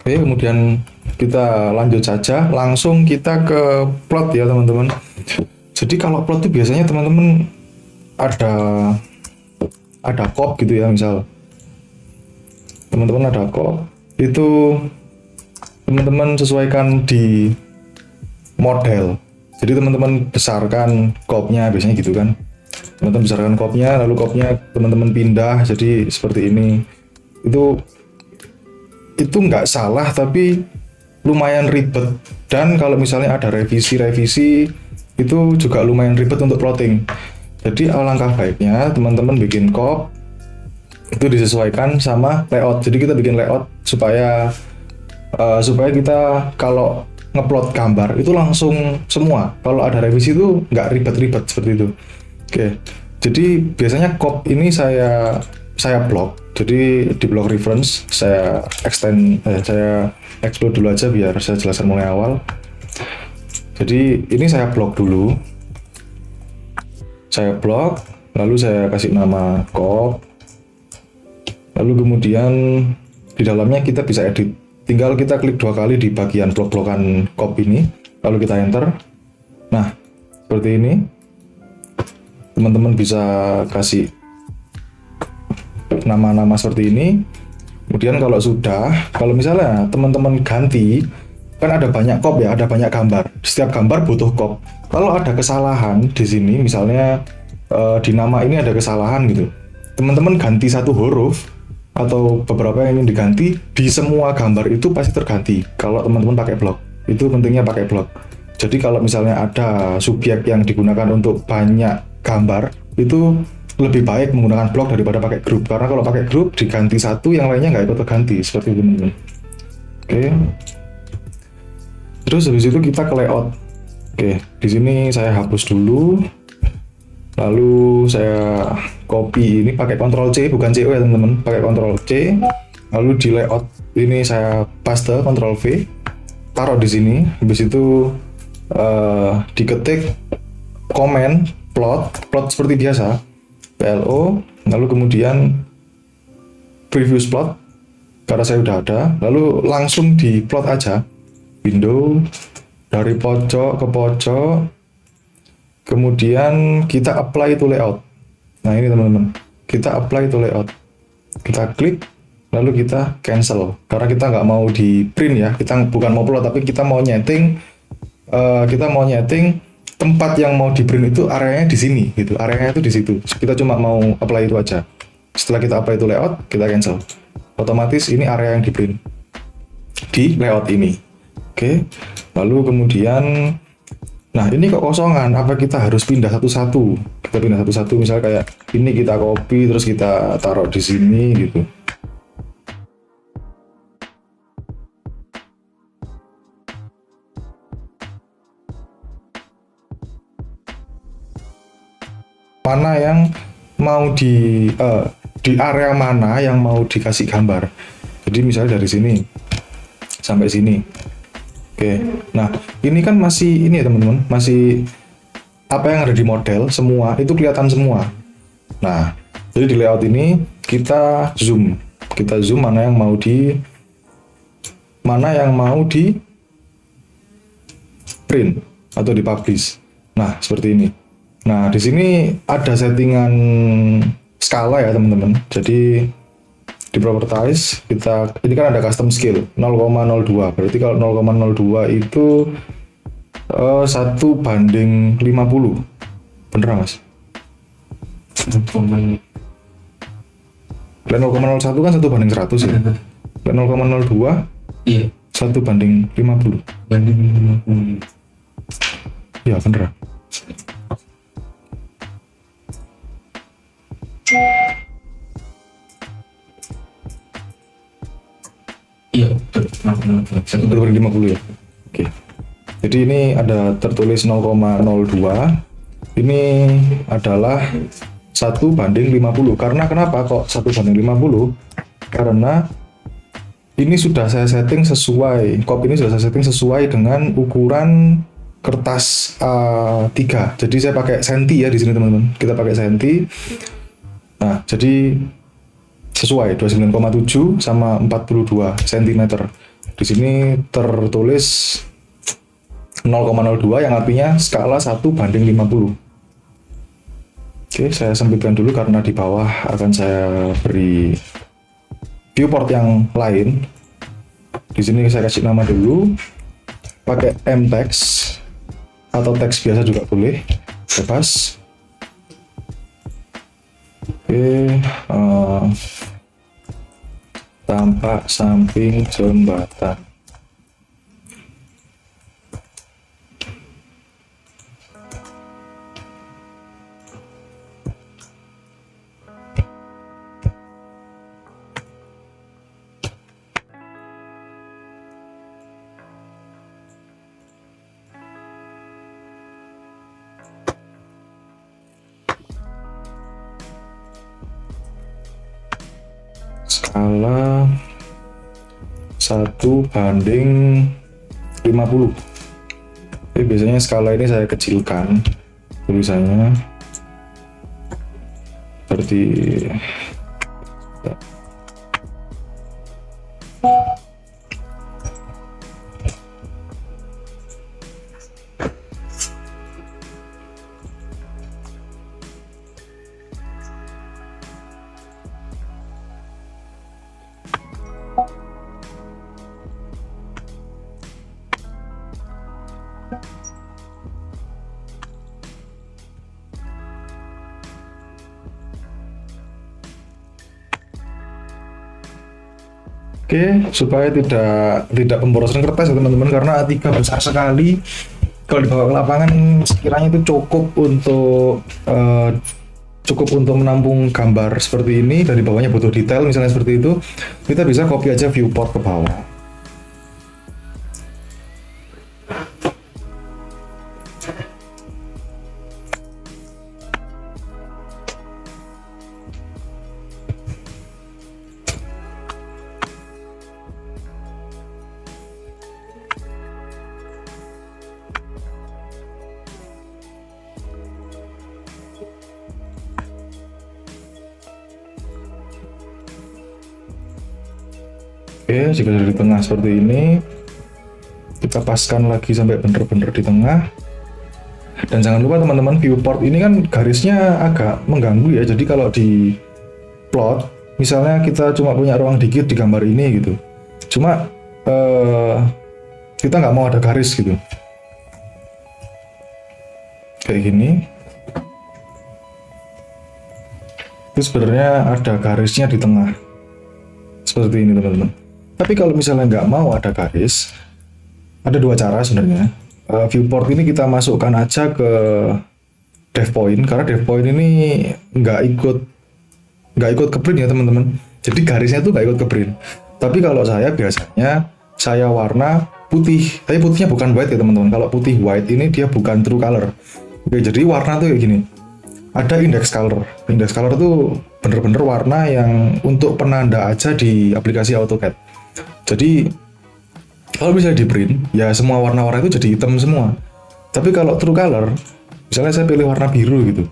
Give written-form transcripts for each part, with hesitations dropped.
Oke, kemudian kita lanjut saja, langsung kita ke plot ya teman-teman. Jadi kalau plot itu biasanya teman-teman ada kop gitu ya, misal teman-teman ada kop, itu teman-teman sesuaikan di model. Jadi teman-teman besarkan kopnya, biasanya gitu kan. Teman-teman besarkan kopnya, lalu kopnya teman-teman pindah jadi seperti ini. Itu nggak salah, tapi lumayan ribet. Dan kalau misalnya ada revisi itu juga lumayan ribet untuk plotting. Jadi alangkah baiknya teman-teman bikin cop itu disesuaikan sama layout. Jadi kita bikin layout supaya kita kalau ngeplot gambar itu langsung semua. Kalau ada revisi itu nggak ribet-ribet seperti itu. Oke. Jadi biasanya cop ini saya blok. Jadi di block reference saya saya explode dulu aja biar saya jelaskan mulai awal. Jadi ini saya blok dulu. Saya blok, lalu saya kasih nama cop. Lalu kemudian di dalamnya kita bisa edit. Tinggal kita klik 2 kali di bagian blok-blokan cop ini, lalu kita enter. Nah, seperti ini. Teman-teman bisa kasih nama-nama seperti ini. Kemudian kalau misalnya teman-teman ganti, kan ada banyak cop ya, ada banyak gambar. Setiap gambar butuh cop. Kalau ada kesalahan di sini, misalnya di nama ini ada kesalahan gitu, teman-teman ganti satu huruf atau beberapa yang ingin diganti, di semua gambar itu pasti terganti. Kalau teman-teman pakai blok, itu pentingnya pakai blok. Jadi kalau misalnya ada subjek yang digunakan untuk banyak gambar, itu lebih baik menggunakan blok daripada pakai grup, karena kalau pakai grup diganti satu yang lainnya nggak ikut terganti, seperti itu teman-teman. Oke. Terus habis itu kita ke layout. Oke, di sini saya hapus dulu, lalu saya copy ini pakai Ctrl C, bukan CO ya teman-teman, pakai Ctrl C, lalu di layout ini saya paste Ctrl V, taruh di sini. Habis itu diketik komen plot seperti biasa, PLO, lalu kemudian previous plot karena saya udah ada, lalu langsung di plot aja, window dari pojok ke pojok, kemudian kita apply to layout. Nah ini teman-teman, kita apply to layout, kita klik, lalu kita cancel karena kita nggak mau di print ya, kita bukan mau plot tapi kita mau nyeting tempat yang mau di print itu areanya di sini gitu, areanya itu di situ. Kita cuma mau apply itu aja. Setelah kita apply itu layout, kita cancel. Otomatis ini area yang di print di layout ini. Oke. Lalu kemudian, nah ini kekosongan, apa kita harus pindah satu-satu? Kita pindah satu-satu, misalnya kayak ini kita copy terus kita taruh di sini gitu. Mana yang mau di area mana yang mau dikasih gambar. Jadi misalnya dari sini sampai sini. Oke. Nah, ini kan masih ini ya teman-teman, masih apa yang ada di model semua itu kelihatan semua. Nah, jadi di layout ini kita zoom mana yang mau di print atau di publish. Nah, seperti ini. Nah, di sini ada settingan skala ya teman-teman. Jadi di properties ini kan ada custom scale 0,02. Berarti kalau 0,02 itu 1:50. Bener Mas? 0,01 kan 1:100 ya. 0,02 Iya. 1:50. Banding 50. Ya bener. Iya, betul. 1:50 ya. Oke. Jadi ini ada tertulis 0,02. Ini adalah 1:50. Karena kenapa kok 1:50? Karena ini sudah saya setting sesuai, cop ini sudah saya setting sesuai dengan ukuran kertas A3. Jadi saya pakai senti ya di sini teman-teman. Kita pakai senti. Nah, jadi sesuai 29,7 sama 42 cm. Di sini tertulis 0,02 yang artinya skala 1:50. Oke, saya sempitkan dulu karena di bawah akan saya beri viewport yang lain. Di sini saya kasih nama dulu, pakai mtext atau teks biasa juga boleh, bebas. Oke, tampak samping jembatan. Skala 1:50. Jadi biasanya skala ini saya kecilkan tulisannya seperti Oke, supaya tidak pemborosan kertas ya teman-teman, karena A3 besar sekali. Kalau dibawa ke lapangan sekiranya itu cukup untuk menampung gambar seperti ini, dan di bawahnya butuh detail misalnya seperti itu, kita bisa copy aja viewport ke bawah. Oke, jika dari tengah seperti ini, kita paskan lagi sampai bener-bener di tengah. Dan jangan lupa teman-teman, viewport ini kan garisnya agak mengganggu ya. Jadi kalau di plot, misalnya kita cuma punya ruang dikit di gambar ini gitu, cuma kita nggak mau ada garis gitu, kayak gini. Itu sebenarnya ada garisnya di tengah, seperti ini teman-teman. Tapi kalau misalnya nggak mau ada garis, ada dua cara sebenarnya. Viewport ini kita masukkan aja ke dev point, karena dev point ini nggak ikut ke print ya teman-teman. Jadi garisnya tuh nggak ikut ke print. Tapi kalau saya biasanya saya warna putih, tapi putihnya bukan white ya teman-teman. Kalau putih white ini dia bukan true color. Oke, jadi warna tuh kayak gini. Ada index color. Index color tuh bener-bener warna yang untuk penanda aja di aplikasi AutoCAD. Jadi kalau misalnya di print, ya semua warna-warna itu jadi hitam semua. Tapi kalau true color, misalnya saya pilih warna biru gitu,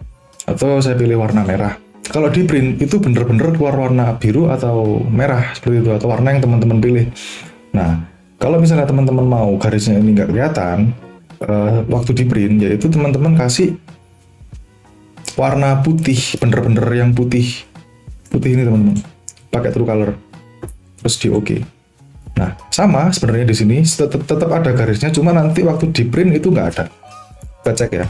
atau saya pilih warna merah. Kalau di print itu bener-bener keluar warna biru atau merah seperti itu, atau warna yang teman-teman pilih. Nah, kalau misalnya teman-teman mau garisnya ini nggak kelihatan, waktu di print, yaitu teman-teman kasih warna putih, bener-bener yang putih ini teman-teman, pakai true color, terus di OK. Nah, sama sebenarnya di sini tetap ada garisnya, cuma nanti waktu di print itu nggak ada. Kita cek ya.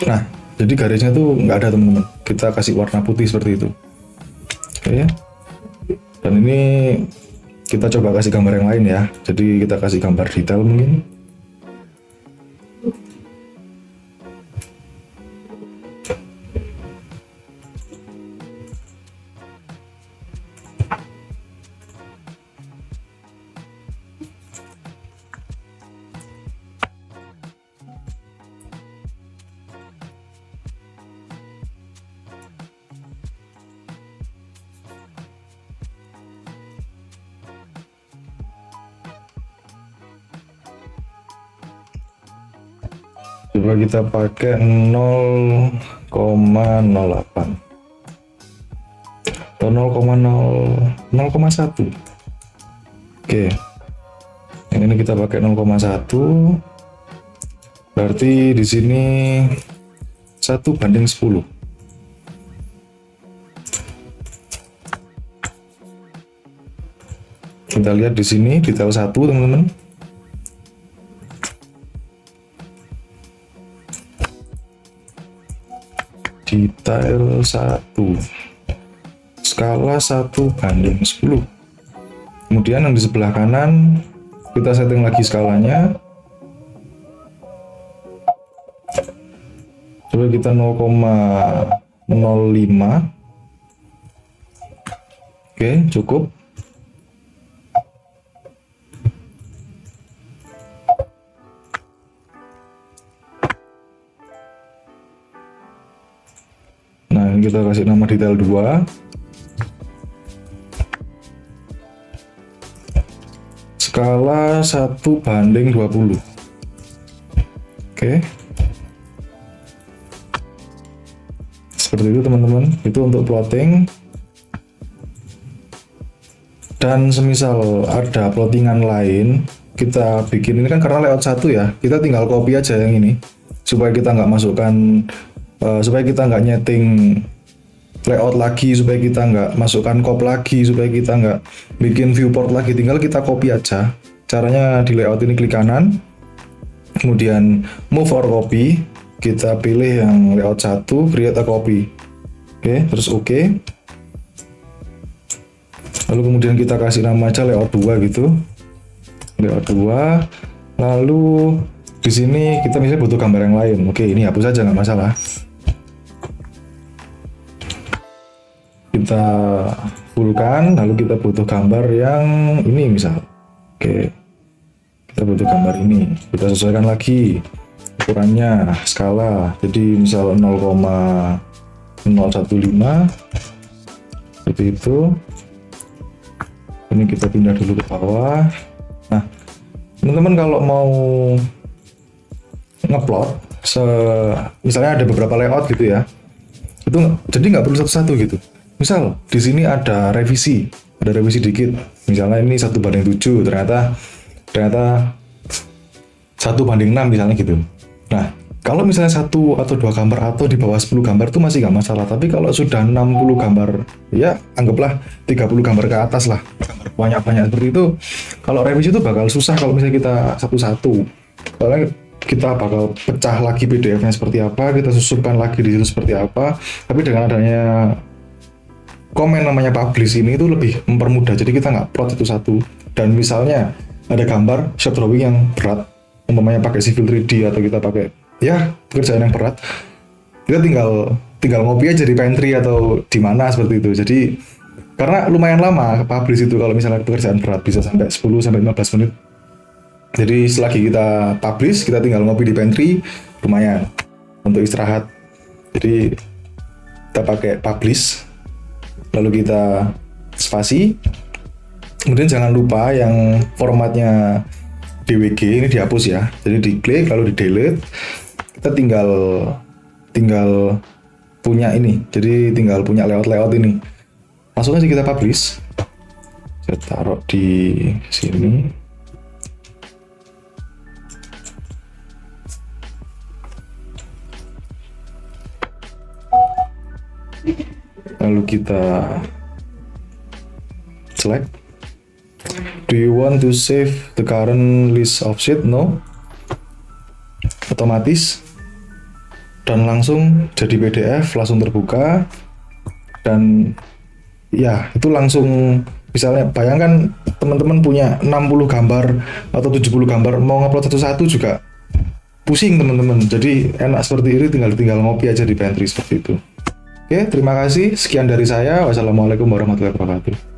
Nah, jadi garisnya tuh nggak ada teman-teman. Kita kasih warna putih seperti itu. Oke. Dan ini kita coba kasih gambar yang lain ya. Jadi kita kasih gambar detail mungkin. Coba kita pakai 0,08. atau 0,1. Oke, yang ini kita pakai 0,1, berarti di sini 1:10. Kita lihat di sini detail 1, teman-teman. Detail 1, skala 1:10. Kemudian yang di sebelah kanan kita setting lagi skalanya. Coba kita 0,05. Oke, cukup. Nah, ini kita kasih nama detail 2. Skala 1:20. Oke. Seperti itu, teman-teman. Itu untuk plotting. Dan semisal ada plottingan lain, kita bikin ini kan karena layout 1 ya. Kita tinggal copy aja yang ini supaya kita nggak masukkan supaya kita nggak nyeting layout lagi, supaya kita nggak masukkan cop lagi, supaya kita nggak bikin viewport lagi, tinggal kita copy aja. Caranya di layout ini klik kanan, kemudian move or copy, kita pilih yang layout 1, create a copy. Oke, terus oke. Lalu kemudian kita kasih nama aja layout 2 gitu. Layout 2. Lalu di sini kita misalnya butuh gambar yang lain. Oke, ini hapus aja, nggak masalah. Kita fullkan, lalu kita butuh gambar yang ini misal. Oke, kita butuh gambar ini, kita sesuaikan lagi ukurannya, skala, jadi misal 0,015 seperti itu. Ini kita pindah dulu ke bawah. Nah, teman-teman kalau mau ngeplot, misalnya ada beberapa layout gitu ya, itu jadi nggak perlu satu-satu gitu. Misal di sini ada revisi dikit. Misalnya ini 1:7, ternyata 1:6 misalnya gitu. Nah, kalau misalnya 1 atau 2 gambar atau di bawah 10 gambar itu masih nggak masalah. Tapi kalau sudah 60 gambar, ya anggaplah 30 gambar ke atas lah, gambar banyak-banyak seperti itu. Kalau revisi itu bakal susah kalau misalnya kita satu-satu. Soalnya kita bakal pecah lagi PDF-nya seperti apa, kita susupkan lagi di situ seperti apa. Tapi dengan adanya komen namanya publish ini itu lebih mempermudah, jadi kita nggak plot itu satu. Dan misalnya ada gambar shop drawing yang berat, umpamanya pakai Civil 3D atau kita pakai ya pekerjaan yang berat, kita tinggal ngopi aja di pantry atau di mana seperti itu. Jadi karena lumayan lama publish itu, kalau misalnya pekerjaan berat bisa sampai 10-15 menit. Jadi selagi kita publish, kita tinggal ngopi di pantry, lumayan untuk istirahat. Jadi kita pakai publish, lalu kita spasi. Kemudian jangan lupa yang formatnya DWG ini dihapus ya. Jadi diklik lalu di delete. Kita tinggal punya ini. Jadi tinggal punya layout ini. Langsung aja kita publish. Saya taruh di sini. Lalu kita select. Do you want to save the current list of sheet? No. Otomatis. Dan langsung jadi PDF, langsung terbuka. Dan ya, itu langsung, misalnya bayangkan teman-teman punya 60 gambar atau 70 gambar, mau ngupload satu-satu juga pusing teman-teman. Jadi enak seperti ini, tinggal ngopi aja di pantry seperti itu. Oke, terima kasih. Sekian dari saya. Wassalamualaikum warahmatullahi wabarakatuh.